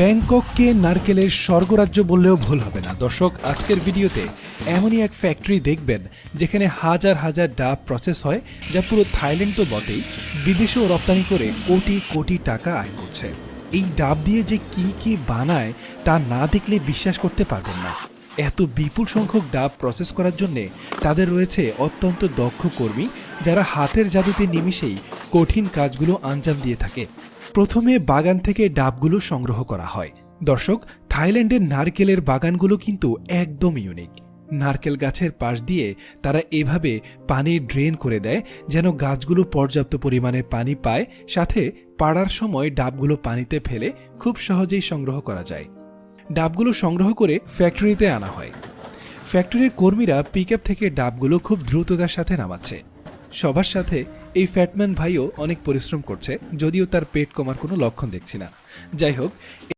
ব্যাংকককে নারকেলের স্বর্গরাজ্য বললেও ভুল হবে না। দর্শক, আজকের ভিডিওতে এমনই এক ফ্যাক্টরি দেখবেন যেখানে হাজার হাজার ডাব প্রসেস হয়, যা পুরো থাইল্যান্ড তো বটেই, বিদেশেও রপ্তানি করে কোটি কোটি টাকা আয় করছে। এই ডাব দিয়ে যে কি কি বানায় তা না দেখলে বিশ্বাস করতে পারবেন না। এত বিপুল সংখ্যক ডাব প্রসেস করার জন্যে তাদের রয়েছে অত্যন্ত দক্ষ কর্মী, যারা হাতের জাদুতে নিমিষেই কঠিন কাজগুলো আঞ্জাম দিয়ে থাকে। প্রথমে বাগান থেকে ডাবগুলো সংগ্রহ করা হয়। দর্শক, থাইল্যান্ডের নারকেলের বাগানগুলো কিন্তু একদম ইউনিক। নারকেল গাছের পাশ দিয়ে তারা এভাবে পানি ড্রেন করে দেয় যেন গাছগুলো পর্যাপ্ত পরিমাণে পানি পায়, সাথে পাড়ার সময় ডাবগুলো পানিতে ফেলে খুব সহজেই সংগ্রহ করা যায়। ডাবগুলো সংগ্রহ করে ফ্যাক্টরিতে আনা হয়। ফ্যাক্টরির কর্মীরা পিকআপ থেকে ডাবগুলো খুব দ্রুততার সাথে নামাচ্ছে। সবার সাথে এই ফ্যাটম্যান ভাইও অনেক পরিশ্রম করছে, যদিও তার পেট কমার কোনো লক্ষণ দেখছি না। যাই হোক,